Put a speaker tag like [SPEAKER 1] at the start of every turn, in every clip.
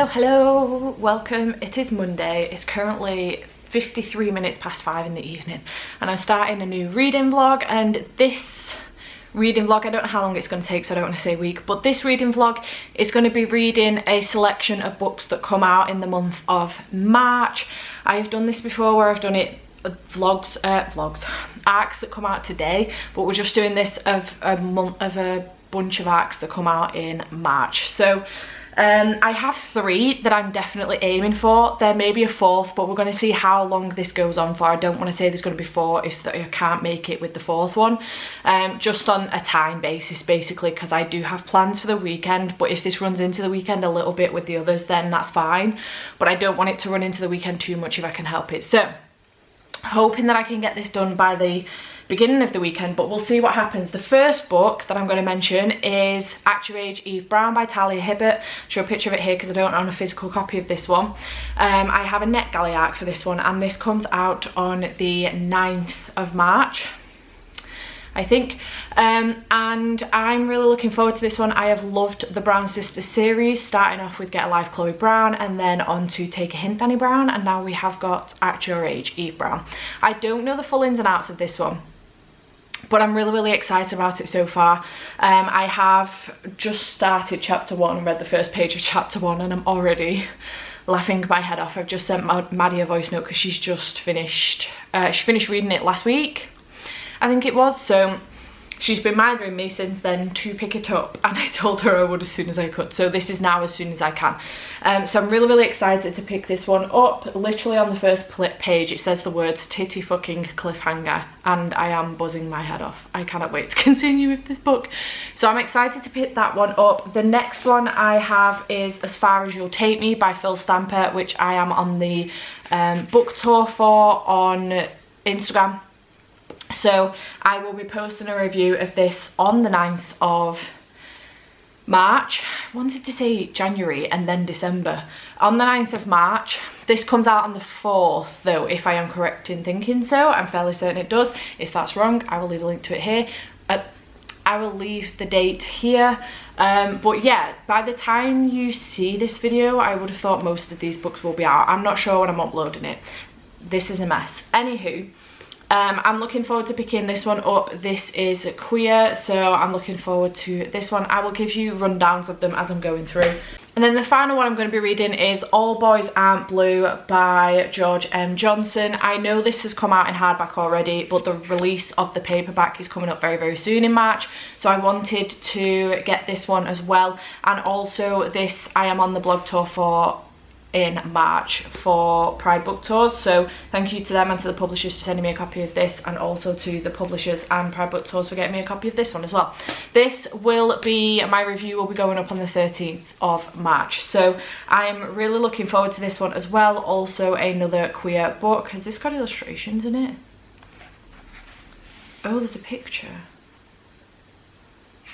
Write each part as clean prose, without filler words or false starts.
[SPEAKER 1] Hello, welcome. It is Monday. It's currently 53 minutes past 5 in the evening and I'm starting a new reading vlog, and this reading vlog, I don't know how long it's going to take, so I don't want to say week, but this reading vlog is going to be reading a selection of books that come out in the month of March. I've done this before where I've done it arcs that come out today, but we're just doing this of a bunch of arcs that come out in March. So I have 3 that I'm definitely aiming for. There may be a 4th, but we're going to see how long this goes on for. I don't want to say there's going to be 4 if I can't make it with the 4th one, just on a time basis basically, because I do have plans for the weekend. But if this runs into the weekend a little bit with the others, then that's fine, but I don't want it to run into the weekend too much if I can help it. So hoping that I can get this done by the beginning of the weekend, but we'll see what happens. The first book that I'm going to mention is Act Your Age, Eve Brown by Talia Hibbert. I'll show a picture of it here because I don't own a physical copy of this one. I have a NetGalley arc for this one, and this comes out on the 9th of March, I think, and I'm really looking forward to this one. I have loved the Brown Sisters series, starting off with Get a Life Chloe Brown, and then on to Take a Hint Danny Brown, and now we have got Act Your Age, Eve Brown. I don't know the full ins and outs of this one, but I'm really excited about it so far. I have just started chapter 1 and read the first page of chapter 1, and I'm already laughing my head off. I've just sent Maddie a voice note because she's just finished she finished reading it last week, I think it was, so she's been minding me since then to pick it up, and I told her I would as soon as I could, so this is now as soon as I can. So I'm really excited to pick this one up. Literally on the first page it says the words titty fucking cliffhanger, and I am buzzing my head off. I cannot wait to continue with this book, so I'm excited to pick that one up. The next one I have is As Far As You'll Take Me by Phil Stamper, which I am on the book tour for on Instagram. So I will be posting a review of this on the 9th of March. I wanted to say January and then December. On the 9th of March. This comes out on the 4th though, if I am correct in thinking so. I'm fairly certain it does. If that's wrong, I will leave a link to it here. I will leave the date here. But yeah, by the time you see this video, I would have thought most of these books will be out. I'm not sure when I'm uploading it. This is a mess. Anywho, I'm looking forward to picking this one up. This is queer, so I'm looking forward to this one. I will give you rundowns of them as I'm going through. And then the final one I'm going to be reading is All Boys Aren't Blue by George M. Johnson. I know this has come out in hardback already, but the release of the paperback is coming up very soon in March, so I wanted to get this one as well. And also this I am on the blog tour for in March for Pride Book Tours, so thank you to them and to the publishers for sending me a copy of this, and also to the publishers and Pride Book Tours for getting me a copy of this one as well. This will be, my review will be going up on the 13th of March, so I'm really looking forward to this one as well. Also another queer book. Has this got illustrations in it? Oh, there's a picture.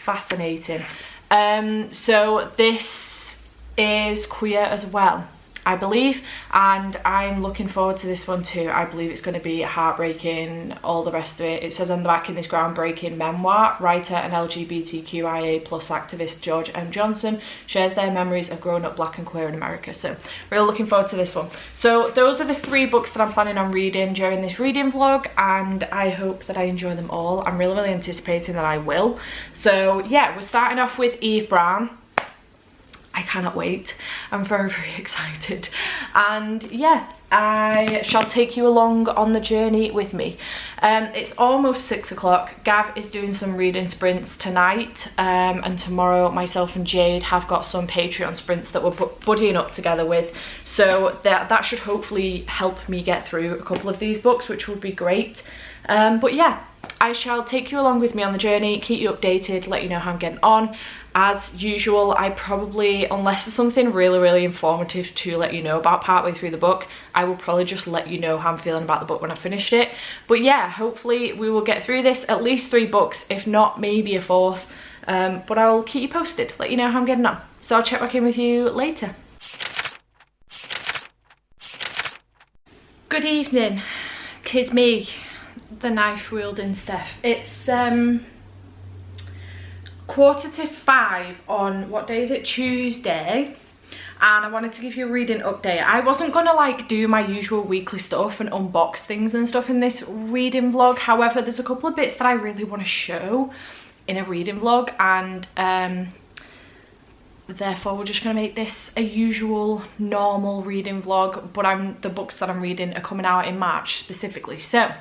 [SPEAKER 1] Fascinating. So this is queer as well, I believe, and I'm looking forward to this one too. I believe it's going to be heartbreaking, all the rest of it. It says on the back, in this groundbreaking memoir, writer and LGBTQIA+ activist George M. Johnson shares their memories of growing up black and queer in America. So really looking forward to this one. So those are the 3 books that I'm planning on reading during this reading vlog, and I hope that I enjoy them all. I'm really anticipating that I will. So yeah, we're starting off with Eve Brown. I cannot wait. I'm very excited, and yeah, I shall take you along on the journey with me. It's almost 6 o'clock. Gav is doing some reading sprints tonight, and tomorrow myself and Jade have got some Patreon sprints that we're buddying up together with, so that should hopefully help me get through a couple of these books, which would be great. But yeah, I shall take you along with me on the journey, keep you updated, let you know how I'm getting on. As usual, I probably, unless there's something really informative to let you know about partway through the book, I will probably just let you know how I'm feeling about the book when I've finished it. But yeah, hopefully we will get through this, at least 3 books, if not maybe a 4th. But I'll keep you posted, let you know how I'm getting on. So I'll check back in with you later. Good evening, 'tis me, the knife wielding Steph. It's 4:45 on, what day is it, Tuesday, and I wanted to give you a reading update. I wasn't gonna like do my usual weekly stuff and unbox things and stuff in this reading vlog. However, there's a couple of bits that I really want to show in a reading vlog, and therefore we're just gonna make this a usual normal reading vlog, but the books that I'm reading are coming out in March specifically. So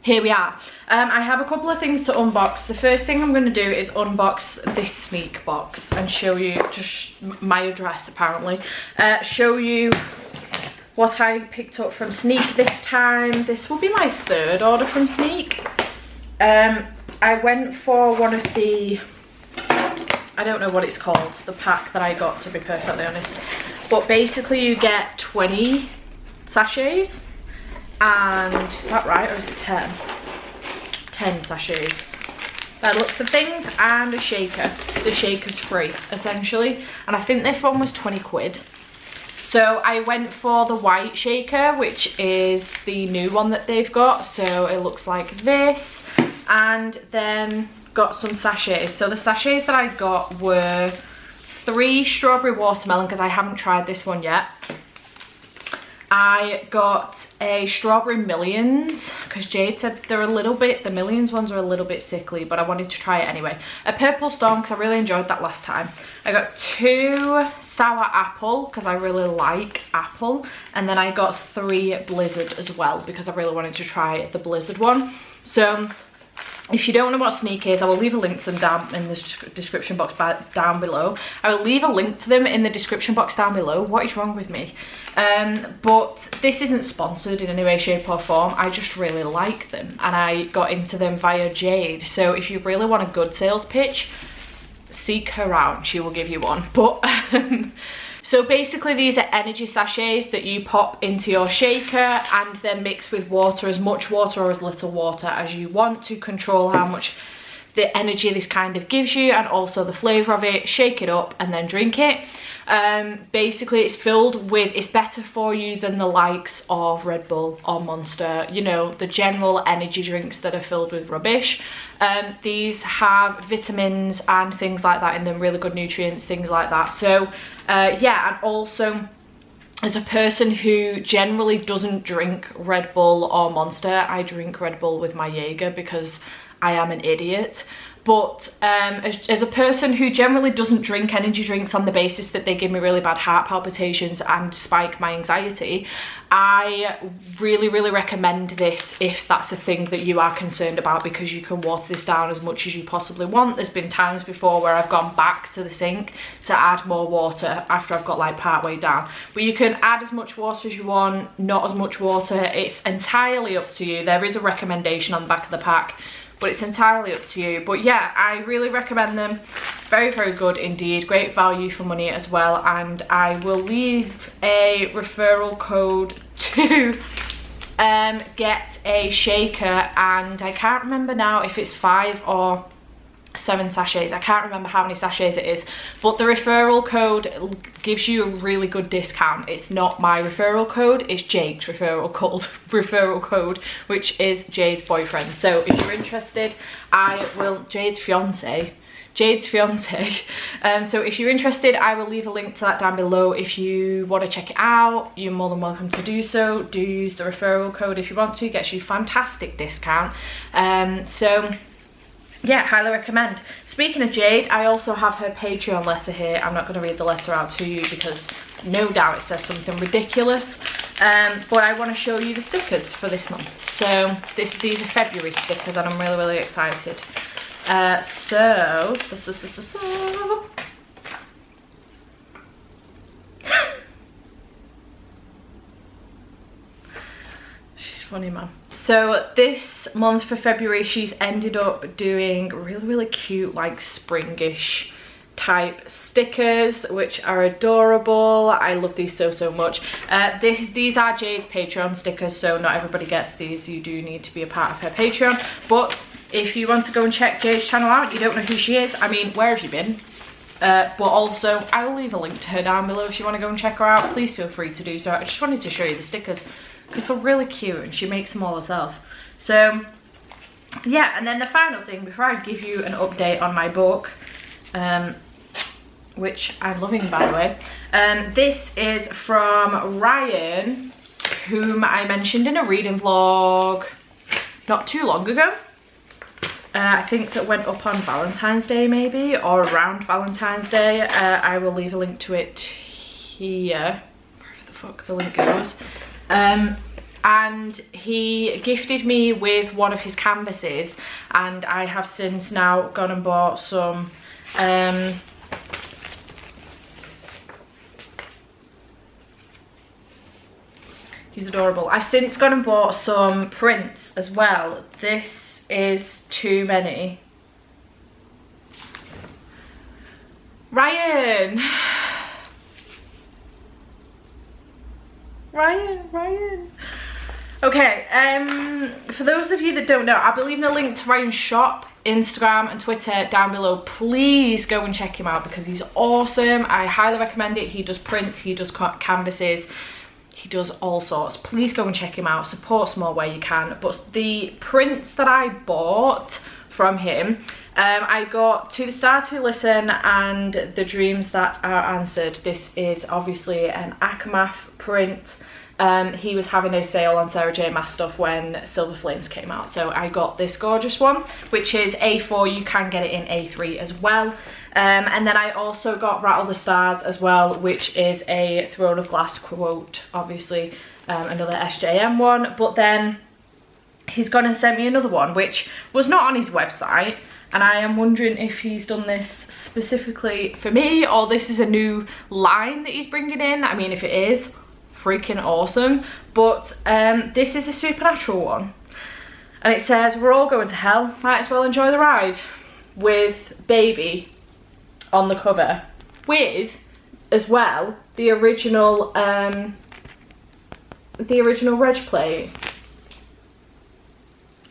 [SPEAKER 1] here we are. I have a couple of things to unbox. The first thing I'm going to do is unbox this sneak box and show you just my address, apparently. Show you what I picked up from Sneak this time. This will be my third order from Sneak. I went for one of the, I don't know what it's called, the pack that I got, to be perfectly honest. But basically you get 20 sachets. And is that right, or is it 10? 10 sachets by the looks of things, and a shaker. The shaker's free essentially, and I think this one was 20 quid. So I went for the white shaker, which is the new one that they've got. So it looks like this, and then got some sachets. So the sachets that I got were 3 strawberry watermelon, because I haven't tried this one yet. I got a strawberry millions, because Jade said they're a little bit, the millions ones are a little bit sickly, but I wanted to try it anyway. A purple storm, because I really enjoyed that last time. I got 2 sour apple, because I really like apple. And then I got 3 blizzard as well, because I really wanted to try the blizzard one. So if you don't know what Sneak is, I will leave a link to them down in the description box down below. I will leave a link to them in the description box down below. What is wrong with me? But this isn't sponsored in any way, shape or form. I just really like them, and I got into them via Jade. So if you really want a good sales pitch, seek her out. She will give you one. But so basically these are energy sachets that you pop into your shaker and then mix with water, as much water or as little water as you want, to control how much the energy this kind of gives you, and also the flavour of it. Shake it up and then drink it. Basically it's filled with, it's better for you than the likes of Red Bull or Monster, you know, the general energy drinks that are filled with rubbish. These have vitamins and things like that in them, really good nutrients, things like that. So yeah, and also as a person who generally doesn't drink Red Bull or Monster, I drink Red Bull with my Jaeger because I am an idiot. But as a person who generally doesn't drink energy drinks on the basis that they give me really bad heart palpitations and spike my anxiety, I really recommend this if that's a thing that you are concerned about, because you can water this down as much as you possibly want. There's been times before where I've gone back to the sink to add more water after I've got like part way down. But you can add as much water as you want, not as much water. It's entirely up to you. There is a recommendation on the back of the pack, but it's entirely up to you. But yeah, I really recommend them. Very good indeed. Great value for money as well. And I will leave a referral code to get a shaker, and I can't remember now if it's 5 or 7 sachets. I can't remember how many sachets it is, but the referral code gives you a really good discount. It's not my referral code, it's Jake's referral code, which is Jade's boyfriend. So if you're interested, Jade's fiance. So if you're interested, I will leave a link to that down below. If you want to check it out, you're more than welcome to do so. Do use the referral code if you want to. It gets you fantastic discount. So yeah, highly recommend. Speaking of Jade, I also have her Patreon letter here. I'm not going to read the letter out to you because no doubt it says something ridiculous. But I want to show you the stickers for this month. So these are February stickers, and I'm really excited. So she's funny, man. So this month for February, she's ended up doing really cute, like springish type stickers, which are adorable. I love these so much. These are Jade's Patreon stickers, so not everybody gets these. You do need to be a part of her Patreon. But if you want to go and check Jade's channel out, you don't know who she is, I mean, where have you been? But also, I will leave a link to her down below if you want to go and check her out. Please feel free to do so. I just wanted to show you the stickers because they're really cute, and she makes them all herself. So yeah, and then the final thing before I give you an update on my book, which I'm loving, by the way. This is from Ryan, whom I mentioned in a reading vlog not too long ago. I think that went up on Valentine's Day maybe, or around Valentine's Day. I will leave a link to it here, wherever the fuck the link goes. And he gifted me with one of his canvases, and I have since now gone and bought some he's adorable. I've since gone and bought some prints as well. This is too many. Ryan! Ryan. Okay, for those of you that don't know, I'll be leaving a link to Ryan's shop, Instagram and Twitter down below. Please go and check him out because he's awesome. I highly recommend it. He does prints, he does canvases, he does all sorts. Please go and check him out. Support small where you can. But the prints that I bought from him, I got To the Stars Who Listen and The Dreams That Are Answered. This is obviously an Akamath print. He was having a sale on Sarah J Maas stuff when Silver Flames came out, so I got this gorgeous one, which is A4. You can get it in A3 as well. And then I also got Rattle the Stars as well, which is a Throne of Glass quote, obviously another SJM one. But then he's gone and sent me another one, which was not on his website, and I am wondering if he's done this specifically for me, or this is a new line that he's bringing in. I mean, if it is, freaking awesome. But this is a supernatural one, and it says, "We're all going to hell, might as well enjoy the ride," with baby on the cover, with as well the original reg plate.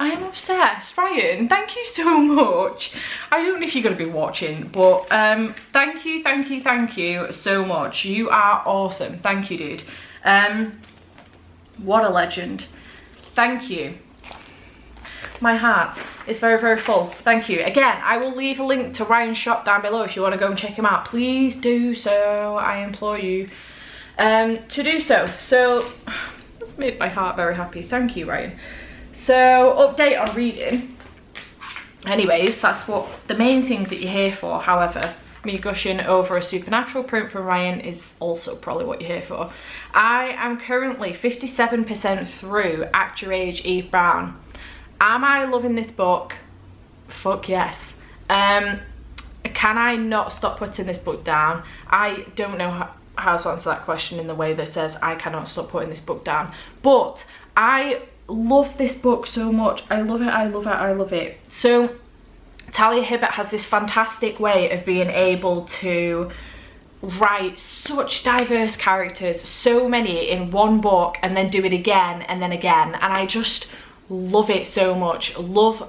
[SPEAKER 1] I am obsessed. Ryan, thank you so much. I don't know if you're going to be watching, but thank you so much. You are awesome. Thank you, dude. What a legend. Thank you. My heart is very, very full. Thank you. Again, I will leave a link to Ryan's shop down below if you want to go and check him out. Please do so. I implore you to do so. So that's made my heart very happy. Thank you, Ryan. So, update on reading. Anyways, that's what the main thing that you're here for. However, me gushing over a supernatural print from Ryan is also probably what you're here for. I am currently 57% through Act Your Age, Eve Brown. Am I loving this book? Fuck yes. Can I not stop putting this book down? I don't know how to answer that question in the way that says I cannot stop putting this book down. But I love this book so much. I love it, I love it, I love it. So Talia Hibbert has this fantastic way of being able to write such diverse characters, so many in one book, and then do it again and then again, and I just love it so much. Love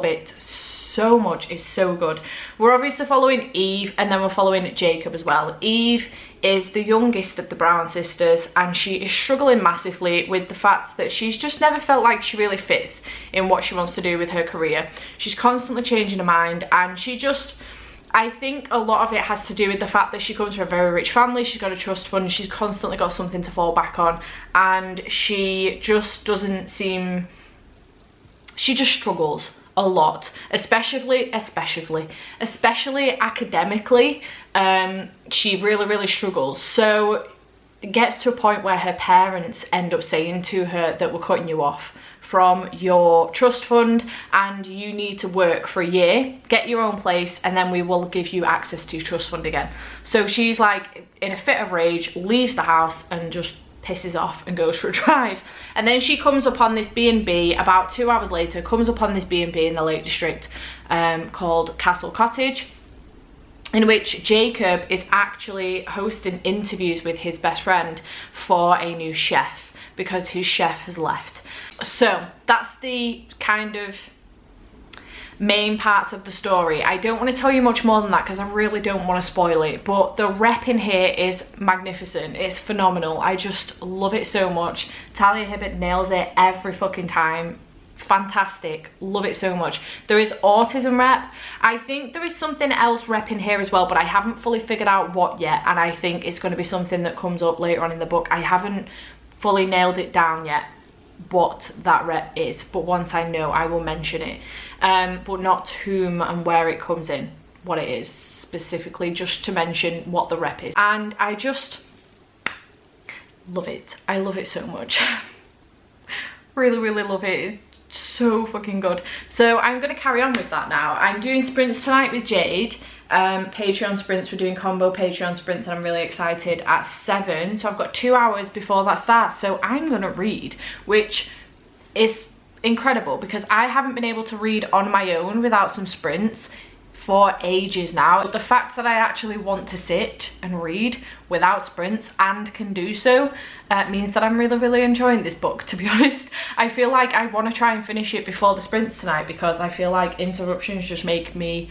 [SPEAKER 1] it so much. It's so good. We're obviously following Eve, and then we're following Jacob as well. Eve is the youngest of the Brown sisters, and she is struggling massively with the fact that she's just never felt like she really fits in what she wants to do with her career. She's constantly changing her mind, and she just, I think a lot of it has to do with the fact that she comes from a very rich family. She's got a trust fund, she's constantly got something to fall back on, and she just doesn't seem, she just struggles a lot, especially academically. She really struggles. So it gets to a point where her parents end up saying to her that we're cutting you off from your trust fund and you need to work for a year, get your own place, and then we will give you access to your trust fund again. So she's like in a fit of rage, leaves the house and just pisses off and goes for a drive. And then she comes upon this B&B about 2 hours later, comes upon this B&B in the Lake District called Castle Cottage, in which Jacob is actually hosting interviews with his best friend for a new chef because his chef has left. So that's the kind of main parts of the story. I don't want to tell you much more than that because I really don't want to spoil it, but the rep in here is magnificent. It's phenomenal. I just love it so much. Talia Hibbert nails it every fucking time. fantastic, love it so much. There is autism rep. I think there is something else rep in here as well, but I haven't fully figured out what yet, and I think it's going to be something that comes up later on in the book. I haven't fully nailed it down yet what that rep is, but once I know, I will mention it, but not whom and where it comes in, what it is specifically, just to mention what the rep is. And I just love it. I love it so much. Really, really love it. It's so fucking good. So I'm going to carry on with that now. I'm doing sprints tonight with Jade. Patreon sprints. We're doing combo Patreon sprints, and I'm really excited, at 7. So I've got 2 hours before that starts. So I'm going to read, which is incredible because I haven't been able to read on my own without some sprints for ages now. But the fact that I actually want to sit and read without sprints and can do so means that I'm really, really enjoying this book, to be honest. I feel like I want to try and finish it before the sprints tonight because I feel like interruptions just make me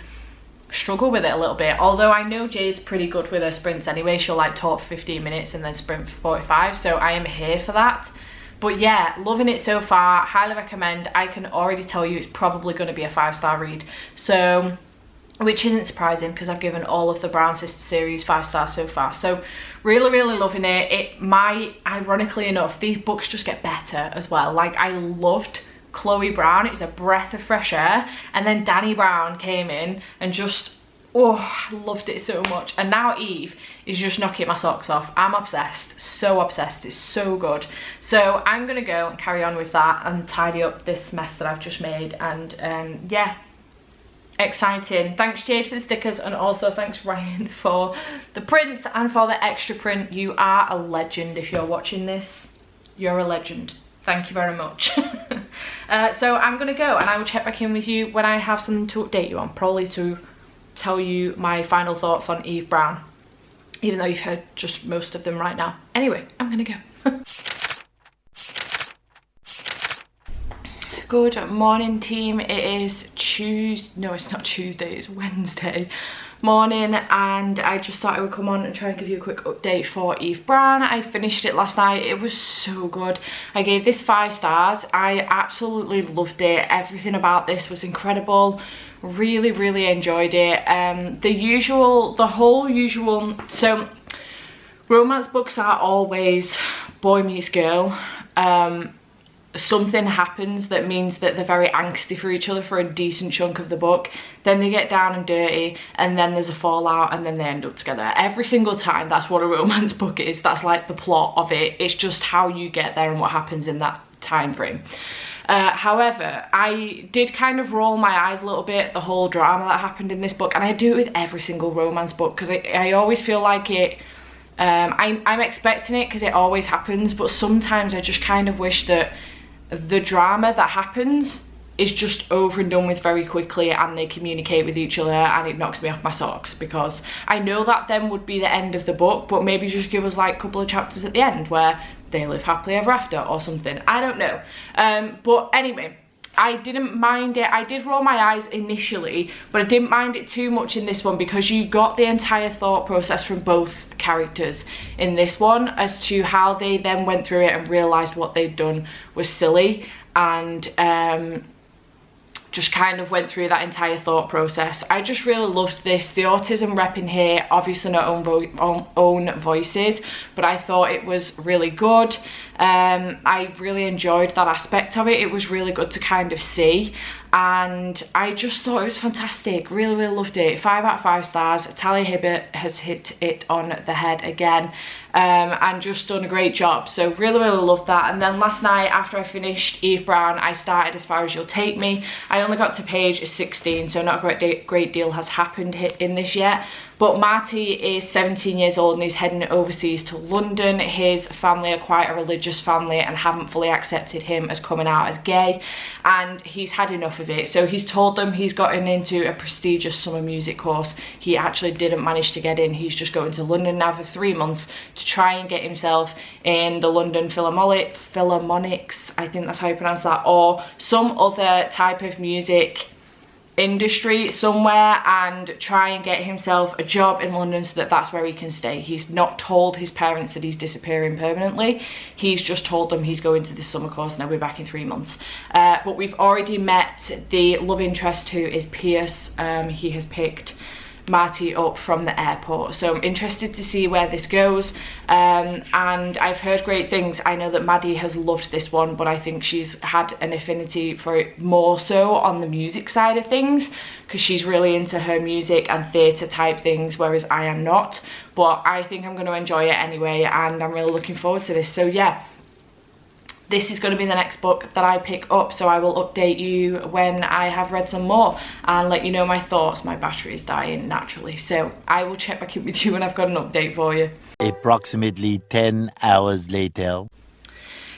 [SPEAKER 1] struggle with it a little bit. Although I know Jade's pretty good with her sprints anyway. She'll like talk for 15 minutes and then sprint for 45, so I am here for that. But yeah, loving it so far, highly recommend. I can already tell you it's probably going to be a 5-star read, so, which isn't surprising because I've given all of the Brown Sister series 5 stars so far. So really, really loving it. It might, ironically enough, these books just get better as well. Like, I loved Chloe Brown. It was a breath of fresh air, and then Dani Brown came in and just, oh, I loved it so much. And now Eve is just knocking my socks off. I'm obsessed, so obsessed. It's so good. So I'm gonna go and carry on with that and tidy up this mess that I've just made. And yeah, exciting. Thanks Jade for the stickers, and also thanks Ryan for the prints and for the extra print. You are a legend. If you're watching this, you're a legend. Thank you very much. So I'm gonna go, and I will check back in with you when I have something to update you on, probably to tell you my final thoughts on Eve Brown, even though you've heard just most of them right now. Anyway, I'm gonna go. Good morning team. It is Tuesday, no it's not Tuesday, it's Wednesday morning, and I just thought I would come on and try and give you a quick update for Eve Brown. I finished it last night. It was so good. I gave this 5 stars. I absolutely loved it. Everything about this was incredible. Really, really enjoyed it. The whole usual, so romance books are always boy meets girl. Something happens that means that they're very angsty for each other for a decent chunk of the book, then they get down and dirty, and then there's a fallout, and then they end up together. Every single time, that's what a romance book is. That's like the plot of it. It's just how you get there and what happens in that time frame. However, I did kind of roll my eyes a little bit at the whole drama that happened in this book, and I do it with every single romance book because I always feel like it, I'm expecting it because it always happens, but sometimes I just kind of wish that the drama that happens is just over and done with very quickly, and they communicate with each other, and it knocks me off my socks because I know that then would be the end of the book, but maybe just give us like a couple of chapters at the end where they live happily ever after or something. I don't know. But anyway, I didn't mind it. I did roll my eyes initially, but I didn't mind it too much in this one because you got the entire thought process from both characters in this one as to how they then went through it and realised what they'd done was silly, and just kind of went through that entire thought process. I just really loved this. The autism rep in here, obviously not own voices, but I thought it was really good. I really enjoyed that aspect of it. It was really good to kind of see, and I just thought it was fantastic. Really, really loved it. 5 out of 5 stars. Talia Hibbert has hit it on the head again, and just done a great job. So really, really loved that. And then last night after I finished Eve Brown, I started As Far As You'll Take Me. I only got to page 16, so not a great deal has happened in this yet. But Marty is 17 years old and he's heading overseas to London. His family are quite a religious family and haven't fully accepted him as coming out as gay, and he's had enough of it. So he's told them he's gotten into a prestigious summer music course. He actually didn't manage to get in. He's just going to London now for 3 months to try and get himself in the London Philharmonics, I think that's how you pronounce that, or some other type of music industry somewhere and try and get himself a job in London so that that's where he can stay. He's not told his parents that he's disappearing permanently. He's just told them he's going to this summer course and he'll be back in 3 months. But we've already met the love interest, who is Pierce. He has picked Marty up from the airport, so I'm interested to see where this goes, and I've heard great things. I know that Maddie has loved this one, but I think she's had an affinity for it more so on the music side of things, because she's really into her music and theatre type things, whereas I am not. But I think I'm going to enjoy it anyway, and I'm really looking forward to this. So yeah, this is going to be the next book that I pick up, so I will update you when I have read some more and let you know my thoughts. My battery is dying naturally, so I will check back in with you when I've got an update for you.
[SPEAKER 2] Approximately 10 hours later.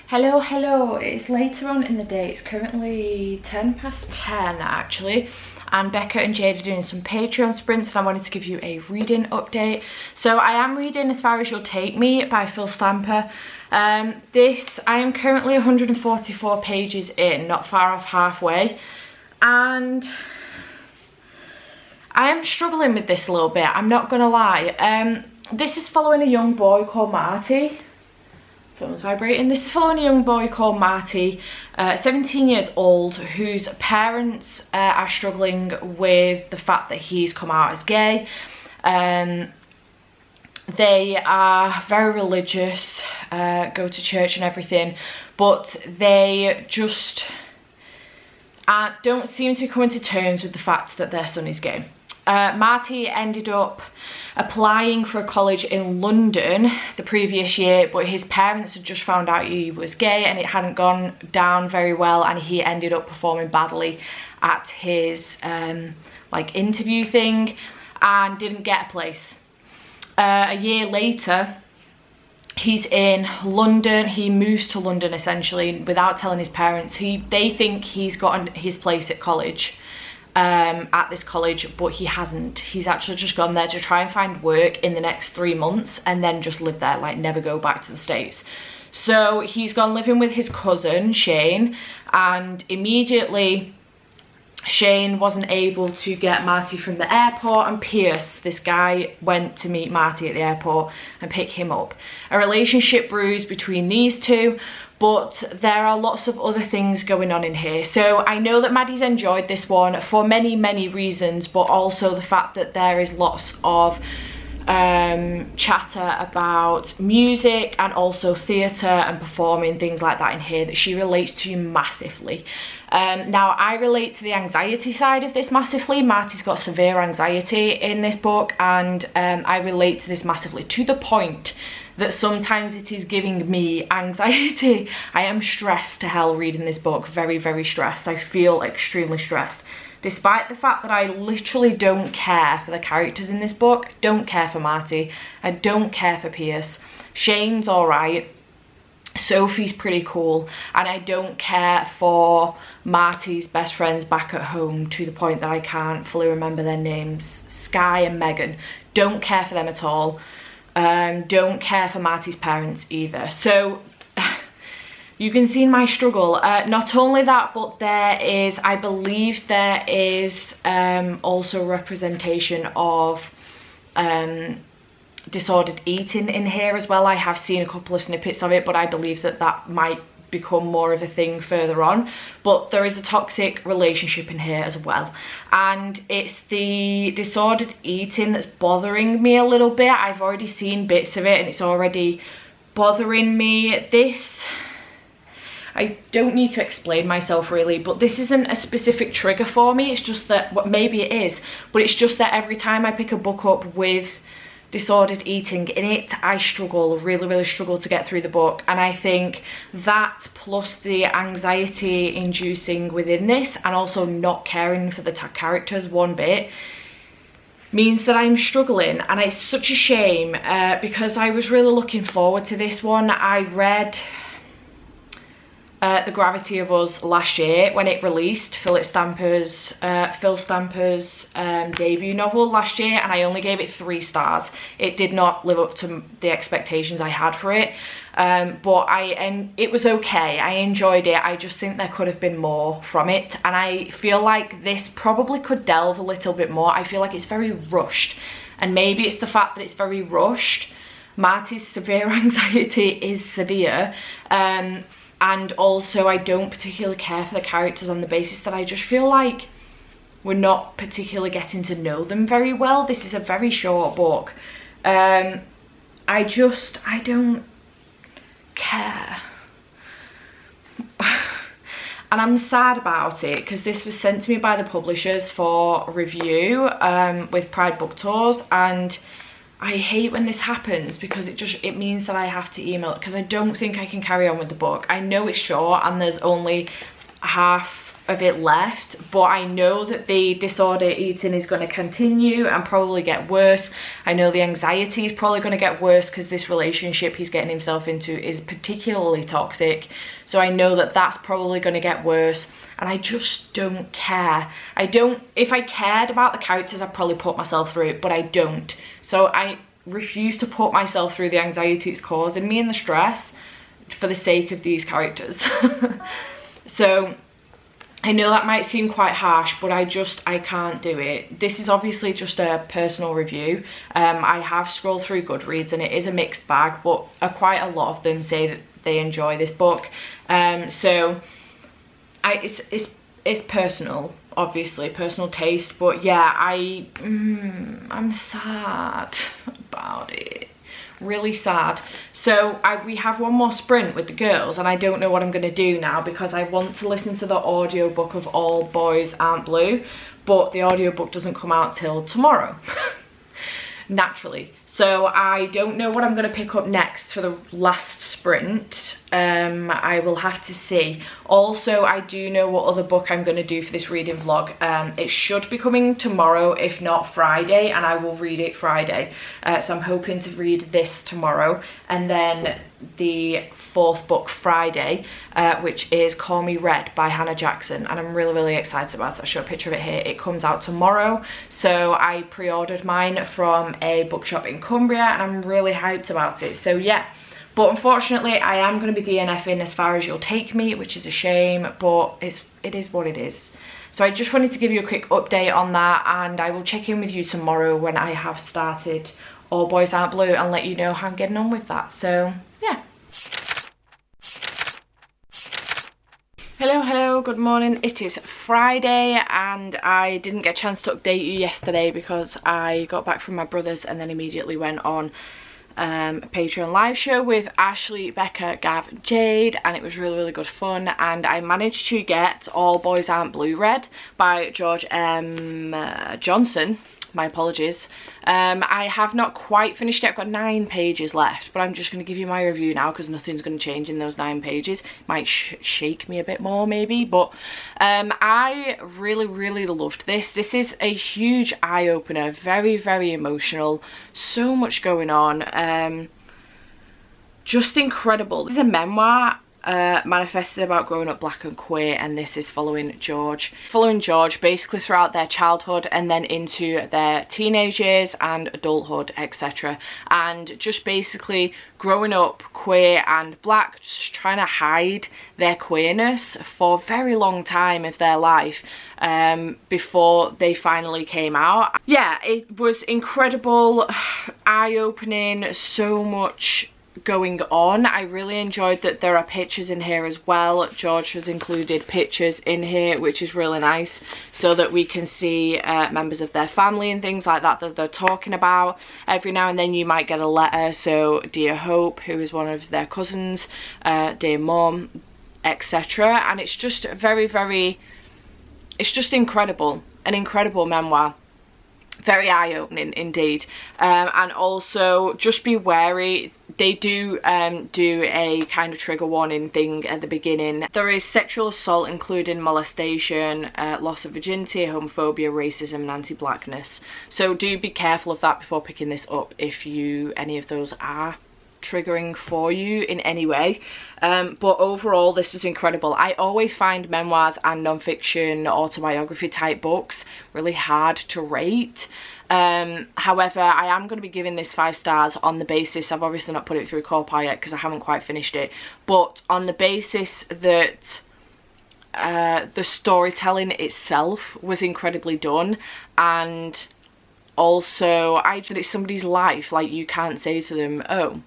[SPEAKER 1] Hello, it's later on in the day. It's currently 10 past 10 actually, and Becca and Jade are doing some Patreon sprints, and I wanted to give you a reading update. So I am reading As Far As You'll Take Me by Phil Stamper. I am currently 144 pages in, not far off halfway, and I am struggling with this a little bit, I'm not gonna lie. This is following a young boy called Marty. Phone's vibrating. This is following a young boy called Marty, 17 years old, whose parents are struggling with the fact that he's come out as gay. They are very religious, go to church and everything, but they just don't seem to be coming to terms with the fact that their son is gay. Marty ended up applying for a college in London the previous year, but his parents had just found out he was gay and it hadn't gone down very well, and he ended up performing badly at his like interview thing and didn't get a place. A year later, he's in London. He moves to London essentially without telling his parents. They think he's got his place at college, at this college, but he hasn't. He's actually just gone there to try and find work in the next 3 months and then just live there, like never go back to the States. So he's gone living with his cousin Shane, and immediately Shane wasn't able to get Marty from the airport, and Pierce, this guy, went to meet Marty at the airport and pick him up. A relationship brews between these two, but there are lots of other things going on in here. So I know that Maddie's enjoyed this one for many reasons, but also the fact that there is lots of chatter about music and also theatre and performing, things like that in here that she relates to massively. Now I relate to the anxiety side of this massively. Marty's got severe anxiety in this book, and I relate to this massively, to the point that sometimes it is giving me anxiety. I am stressed to hell reading this book, very stressed. I feel extremely stressed, despite the fact that I literally don't care for the characters in this book. Don't care for Marty, I don't care for Pierce. Shane's alright, Sophie's pretty cool, and I don't care for Marty's best friends back at home, to the point that I can't fully remember their names. Sky and Megan, don't care for them at all. Don't care for Marty's parents either. So you can see my struggle. Not only that, but there is, I believe there is also representation of disordered eating in here as well. I have seen a couple of snippets of it, but I believe that that might become more of a thing further on. But there is a toxic relationship in here as well, and it's the disordered eating that's bothering me a little bit. I've already seen bits of it and it's already bothering me. This, I don't need to explain myself really, but this isn't a specific trigger for me. It's just that, well, maybe it is, but it's just that every time I pick a book up with disordered eating in it, I struggle, really struggle to get through the book. And I think that, plus the anxiety inducing within this, and also not caring for the characters one bit, means that I'm struggling. And it's such a shame, because I was really looking forward to this one. I read The Gravity of Us last year when it released, Phil Stamper's debut novel last year, and I only gave it 3 stars. It did not live up to the expectations I had for it, but it was okay. I enjoyed it. I just think there could have been more from it, and I feel like this probably could delve a little bit more. I feel like it's very rushed, and maybe it's the fact that it's very rushed. Marty's severe anxiety is severe, and also I don't particularly care for the characters on the basis that I just feel like we're not particularly getting to know them very well. This is a very short book. I don't care. And I'm sad about it because this was sent to me by the publishers for review with Pride Book Tours, and I hate when this happens because it means that I have to email it, because I don't think I can carry on with the book. I know it's short and there's only half of it left, but I know that the disorder eating is going to continue and probably get worse. I know the anxiety is probably going to get worse because this relationship he's getting himself into is particularly toxic. So I know that that's probably going to get worse, and I just don't care. If I cared about the characters, I'd probably put myself through it, but I don't. So I refuse to put myself through the anxiety it's causing me and the stress for the sake of these characters. So I know that might seem quite harsh, but I can't do it. This is obviously just a personal review. I have scrolled through Goodreads and it is a mixed bag, but quite a lot of them say that they enjoy this book. So it's personal, obviously, personal taste, but yeah, I'm sad about it. Really sad. So we have one more sprint with the girls, and I don't know what I'm going to do now because I want to listen to the audiobook of All Boys Aren't Blue, but the audiobook doesn't come out till tomorrow. Naturally. So I don't know what I'm going to pick up next for the last sprint. I will have to see. Also, I do know what other book I'm going to do for this reading vlog. It should be coming tomorrow, if not Friday, and I will read it Friday. So I'm hoping to read this tomorrow, and then the 4th book Friday, which is Call Me Red by Hannah Jackson, and I'm really excited about it. I'll show a picture of it here. It comes out tomorrow, so I pre-ordered mine from a bookshop in Cumbria, and I'm really hyped about it. So yeah, but unfortunately I am going to be DNFing as far as You'll take me, which is a shame, but it is what it is. So I just wanted to give you a quick update on that, and I will check in with you tomorrow when I have started All Boys Aren't Blue and let you know how I'm getting on with that. So yeah. Hello, good morning. It is Friday and I didn't get a chance to update you yesterday because I got back from my brother's and then immediately went on a Patreon live show with Ashley, Becca, Gav, Jade, and it was really good fun, and I managed to get All Boys Aren't Blue read by George M. Johnson. My apologies. I have not quite finished it. I've got 9 pages left, but I'm just going to give you my review now because nothing's going to change in those 9 pages. Might shake me a bit more maybe, but I really loved this. This is a huge eye-opener, very emotional, so much going on, just incredible. This is a memoir manifested about growing up black and queer, and this is following George basically throughout their childhood and then into their teenage years and adulthood, etc., and just basically growing up queer and black, just trying to hide their queerness for a very long time of their life before they finally came out. Yeah, it was incredible, eye-opening, so much going on. I really enjoyed that there are pictures in here as well. George has included pictures in here, which is really nice, so that we can see members of their family and things like that that they're talking about. Every now and then you might get a letter, so Dear Hope, who is one of their cousins, Dear Mum, etc., and it's just it's just incredible, an incredible memoir. Very eye-opening indeed, and also just be wary. They do a kind of trigger warning thing at the beginning. There is sexual assault, including molestation, loss of virginity, homophobia, racism and anti-blackness, so do be careful of that before picking this up if any of those are triggering for you in any way. But overall, this was incredible. I always find memoirs and non-fiction autobiography type books really hard to rate. However, I am going to be giving this 5 stars on the basis, I've obviously not put it through Corpar yet because I haven't quite finished it, but on the basis that the storytelling itself was incredibly done, and also that it's somebody's life. Like, you can't say to them, oh,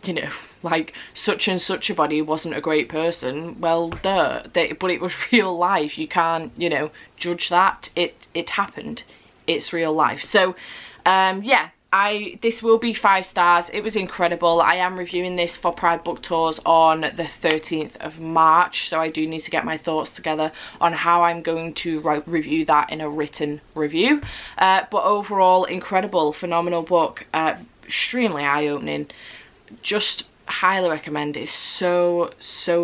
[SPEAKER 1] you know, like such and such a body wasn't a great person. Well, duh, but it was real life. You can't, you know, judge that. It happened. It's real life. So yeah, this will be 5 stars. It was incredible. I am reviewing this for Pride Book Tours on the 13th of March, so I do need to get my thoughts together on how I'm going to review that in a written review. But overall, incredible, phenomenal book, extremely eye-opening. Just highly recommend. It's so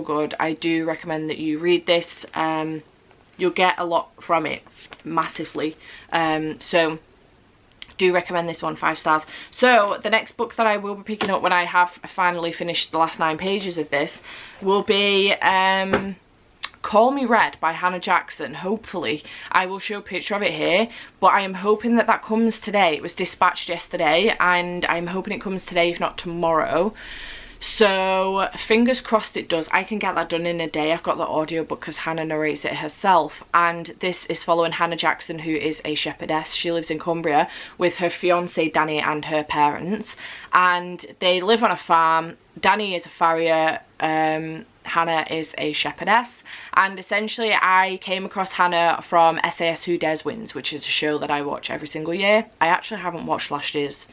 [SPEAKER 1] good. I do recommend that you read this. You'll get a lot from it, massively. So do recommend this one, 5 stars. So the next book that I will be picking up when I have finally finished the last 9 pages of this will be Call Me Red by Hannah Jackson. Hopefully I will show a picture of it here, but I am hoping that that comes today. It was dispatched yesterday and I'm hoping it comes today, if not tomorrow. So fingers crossed it does. I can get that done in a day. I've got the audiobook because Hannah narrates it herself, and this is following Hannah Jackson, who is a shepherdess. She lives in Cumbria with her fiance Danny and her parents, and they live on a farm. Danny is a farrier, Hannah is a shepherdess, and essentially I came across Hannah from SAS Who Dares Wins, which is a show that I watch every single year. I actually haven't watched last year's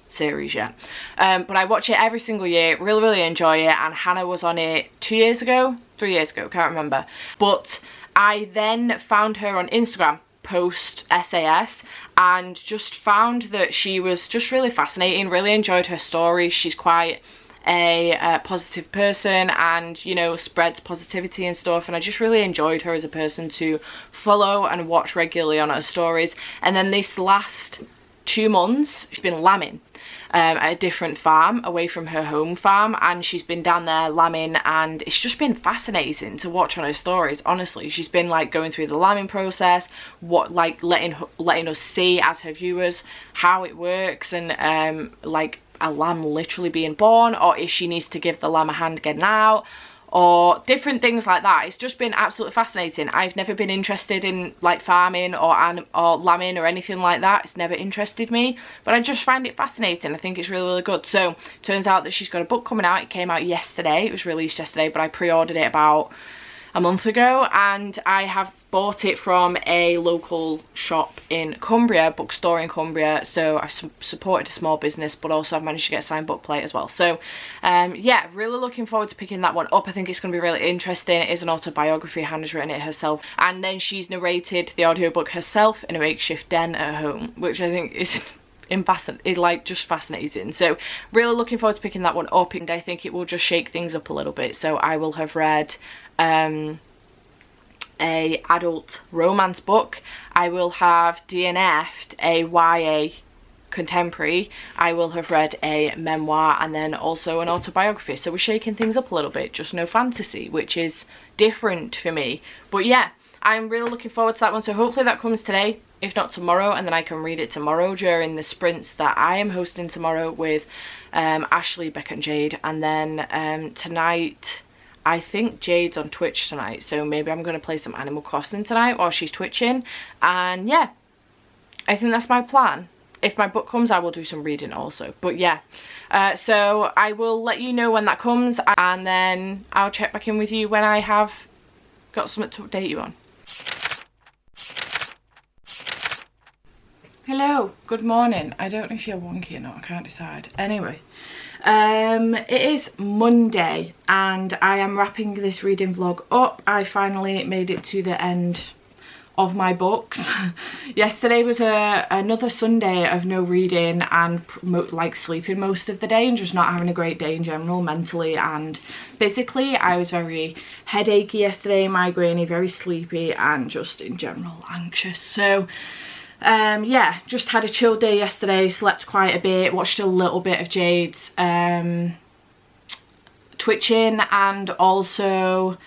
[SPEAKER 1] series yet, but I watch it every single year, really enjoy it, and Hannah was on it 2 years ago, 3 years ago, can't remember. But I then found her on Instagram post SAS and just found that she was just really fascinating, really enjoyed her story. She's quite a positive person and, you know, spreads positivity and stuff, and I just really enjoyed her as a person to follow and watch regularly on her stories. And then this last 2 months she's been lambing at a different farm away from her home farm, and she's been down there lambing, and it's just been fascinating to watch on her stories. Honestly, she's been like going through the lambing process, what, like letting us see as her viewers how it works, and like a lamb literally being born, or if she needs to give the lamb a hand getting out, or different things like that. It's just been absolutely fascinating. I've never been interested in like farming or lambing or anything like that. It's never interested me, but I just find it fascinating. I think it's really good. So turns out that she's got a book coming out. It came out yesterday. It was released yesterday, but I pre-ordered it about a month ago, and I have bought it from a local shop in Cumbria, bookstore in Cumbria. So I've supported a small business, but also I've managed to get a signed book plate as well. So yeah, really looking forward to picking that one up. I think it's going to be really interesting. It is an autobiography. Hannah's written it herself, and then she's narrated the audiobook herself in a makeshift den at home, which I think is just fascinating. So really looking forward to picking that one up, and I think it will just shake things up a little bit. So I will have read a adult romance book, I will have DNF'd a YA contemporary, I will have read a memoir, and then also an autobiography. So we're shaking things up a little bit, just no fantasy, which is different for me. But yeah, I'm really looking forward to that one. So hopefully that comes today, if not tomorrow, and then I can read it tomorrow during the sprints that I am hosting tomorrow with Ashley, Becca and Jade. And then tonight, I think Jade's on Twitch tonight, so maybe I'm going to play some Animal Crossing tonight while she's twitching. And yeah, I think that's my plan. If my book comes, I will do some reading also. But yeah, so I will let you know when that comes, and then I'll check back in with you when I have got something to update you on. Hello, good morning. I don't know if you're wonky or not, I can't decide. Anyway, it is Monday and I am wrapping this reading vlog up. I finally made it to the end of my books. Yesterday was another Sunday of no reading and like sleeping most of the day and just not having a great day in general, mentally and physically. I was very headachy yesterday, migrainey, very sleepy, and just in general anxious. So yeah, just had a chill day yesterday, slept quite a bit, watched a little bit of Jade's twitching and also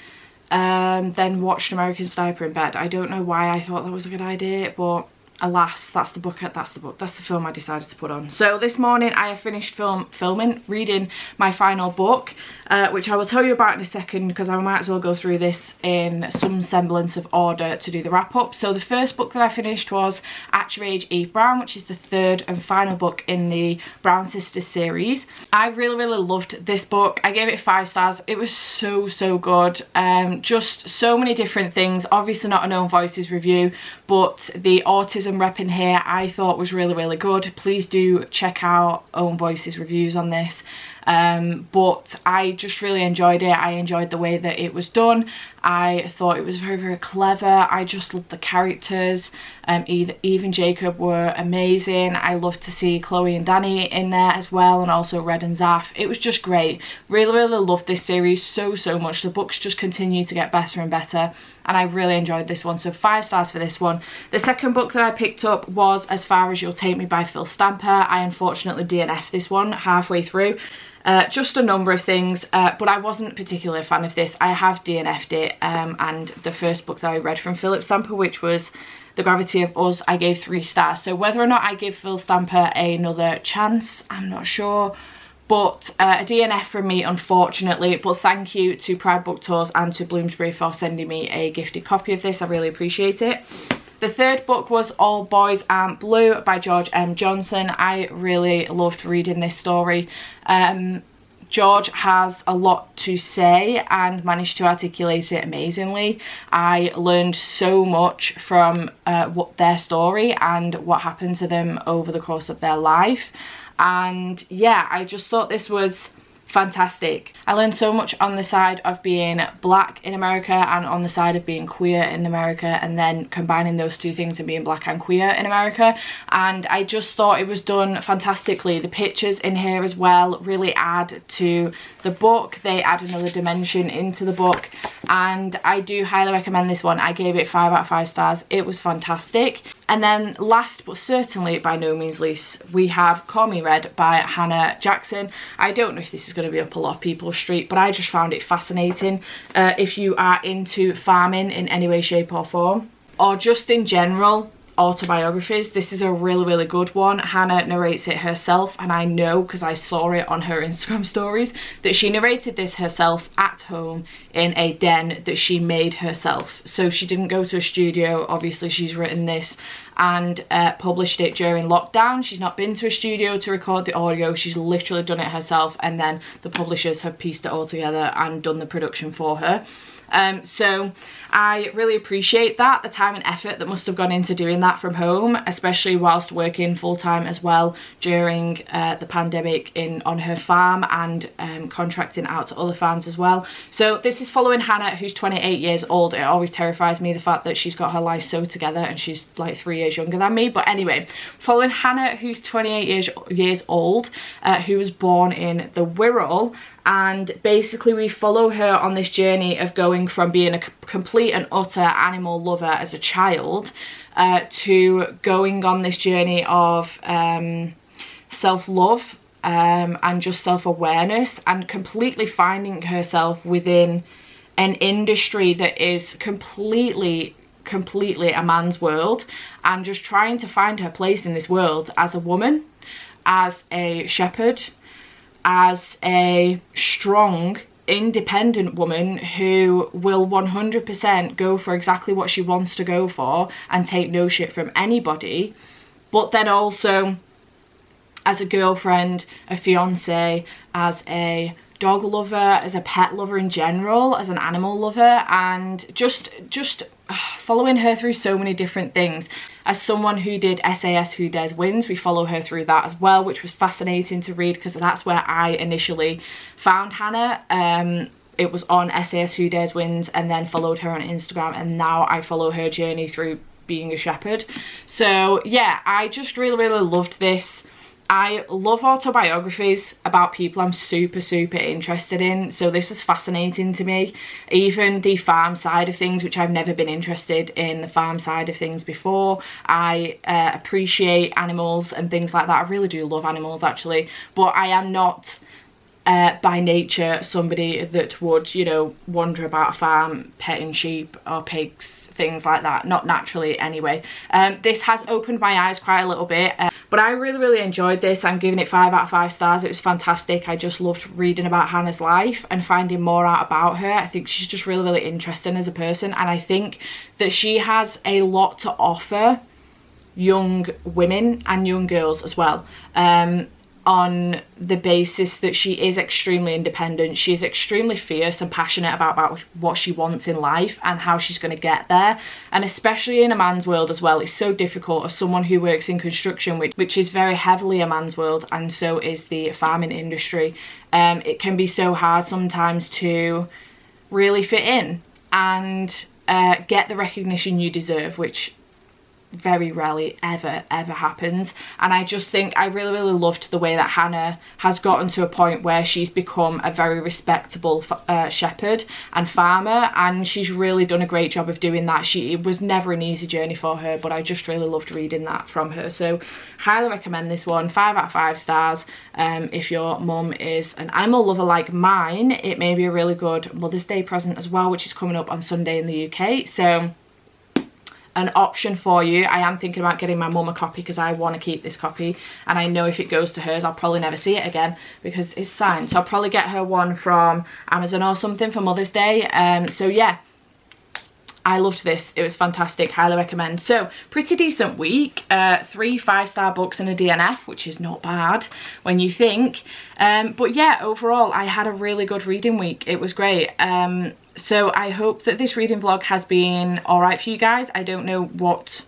[SPEAKER 1] then watched American Sniper in bed. I don't know why I thought that was a good idea, but alas, that's the film I decided to put on. So this morning I have finished reading my final book, which I will tell you about in a second, because I might as well go through this in some semblance of order to do the wrap up. So the first book that I finished was At Your Age, Eve Brown, which is the third and final book in the Brown Sisters series. I really loved this book. I gave it 5 stars. It was so good. Just so many different things. Obviously not an Own Voices review, but the autism rep in here I thought was really good. Please do check out Own Voices reviews on this. But I just really enjoyed it. I enjoyed the way that it was done. I thought it was very clever. I just loved the characters. Eve and Jacob were amazing. I loved to see Chloe and Danny in there as well, and also Red and Zaf. It was just great. Really loved this series so much. The books just continue to get better and better, and I really enjoyed this one, so 5 stars for this one. The second book that I picked up was As Far As You'll Take Me by Phil Stamper. I unfortunately DNF'd this one halfway through. Just a number of things, but I wasn't particularly a fan of this. I have DNF'd it, and the first book that I read from Philip Stamper, which was The Gravity of Us, I gave 3 stars. So whether or not I give Phil Stamper another chance, I'm not sure. But a DNF from me, unfortunately. But thank you to Pride Book Tours and to Bloomsbury for sending me a gifted copy of this. I really appreciate it. The third book was All Boys Aren't Blue by George M. Johnson. I really loved reading this story. George has a lot to say and managed to articulate it amazingly. I learned so much from their story and what happened to them over the course of their life. And yeah, I just thought this was fantastic. I learned so much on the side of being black in America and on the side of being queer in America, and then combining those two things and being black and queer in America, and I just thought it was done fantastically. The pictures in here as well really add to the book. They add another dimension into the book, and I do highly recommend this one. I gave it 5 out of 5 stars. It was fantastic. And then last but certainly by no means least, we have Call Me Red by Hannah Jackson. I don't know if this is going to be up a lot of people's street, but I just found it fascinating. If you are into farming in any way, shape or form, or just in general autobiographies, this is a really good one. Hannah narrates it herself, and I know because I saw it on her Instagram stories that she narrated this herself at home in a den that she made herself. So she didn't go to a studio. Obviously she's written this and published it during lockdown. She's not been to a studio to record the audio. She's literally done it herself, and then the publishers have pieced it all together and done the production for her. So I really appreciate that, the time and effort that must have gone into doing that from home, especially whilst working full-time as well during the pandemic on her farm, and contracting out to other farms as well. So this is following Hannah, who's 28 years old. It always terrifies me, the fact that she's got her life so together and she's like 3 years younger than me. But anyway, following Hannah, who's 28 years old, who was born in the Wirral. And basically we follow her on this journey of going from being a complete and utter animal lover as a child to going on this journey of self-love and just self-awareness, and completely finding herself within an industry that is completely a man's world, and just trying to find her place in this world as a woman, as a shepherd, as a strong, independent woman who will 100% go for exactly what she wants to go for and take no shit from anybody, but then also as a girlfriend, a fiance, as a dog lover, as a pet lover in general, as an animal lover, and just following her through so many different things. As someone who did SAS Who Dares Wins, we follow her through that as well, which was fascinating to read because that's where I initially found Hannah. It was on SAS Who Dares Wins, and then followed her on Instagram, and now I follow her journey through being a shepherd. So yeah, I just really loved this. I love autobiographies about people I'm super interested in, so this was fascinating to me. Even the farm side of things, which I've never been interested in the farm side of things before. I appreciate animals and things like that. I really do love animals actually, but I am not by nature somebody that would, you know, wander about a farm petting sheep or pigs, things like that. Not naturally anyway. This has opened my eyes quite a little bit, but I really enjoyed this. I'm giving it 5 out of 5 stars. It was fantastic. I just loved reading about Hannah's life and finding more out about her. I think she's just really interesting as a person, and I think that she has a lot to offer young women and young girls as well, on the basis that she is extremely independent. She is extremely fierce and passionate about what she wants in life and how she's going to get there. And especially in a man's world as well, it's so difficult as someone who works in construction, which is very heavily a man's world, and so is the farming industry. It can be so hard sometimes to really fit in and get the recognition you deserve, which very rarely ever happens. And I just think I really loved the way that Hannah has gotten to a point where she's become a very respectable shepherd and farmer, and she's really done a great job of doing that. It was never an easy journey for her, but I just really loved reading that from her. So highly recommend this one. 5 out of 5 stars. If your mum is an animal lover like mine, it may be a really good Mother's Day present as well, which is coming up on Sunday in the UK. So an option for you. I am thinking about getting my mum a copy because I want to keep this copy, and I know if it goes to hers I'll probably never see it again because it's signed. So I'll probably get her one from Amazon or something for Mother's Day. So yeah, I loved this. It was fantastic. Highly recommend. So pretty decent week. 3 5-star books and a DNF, which is not bad when you think. But yeah, overall I had a really good reading week. It was great. So I hope that this reading vlog has been alright for you guys. I don't know what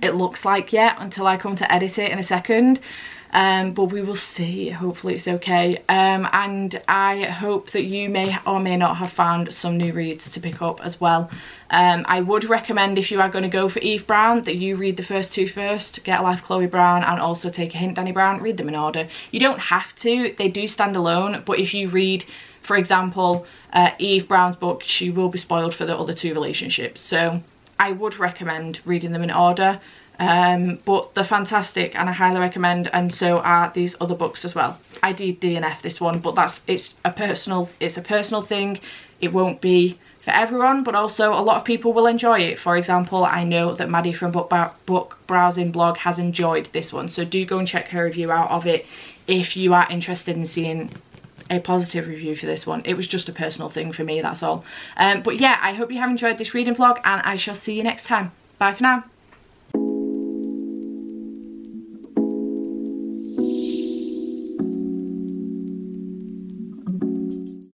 [SPEAKER 1] it looks like yet until I come to edit it in a second. But we will see. Hopefully it's okay. And I hope that you may or may not have found some new reads to pick up as well. I would recommend, if you are going to go for Eve Brown, that you read the first 2 first. Get a Life Chloe Brown and also Take a Hint Danny Brown. Read them in order. You don't have to. They do stand alone. But if you read, for example, Eve Brown's book, she will be spoiled for the other 2 relationships. So I would recommend reading them in order. But they're fantastic and I highly recommend, and so are these other books as well. I did DNF this one, but it's a personal thing. It won't be for everyone, but also a lot of people will enjoy it. For example, I know that Maddie from Book Browsing Blog has enjoyed this one, so do go and check her review out of it if you are interested in seeing a positive review for this one. It was just a personal thing for me, that's all. But yeah, I hope you have enjoyed this reading vlog, and I shall see you next time. Bye for now.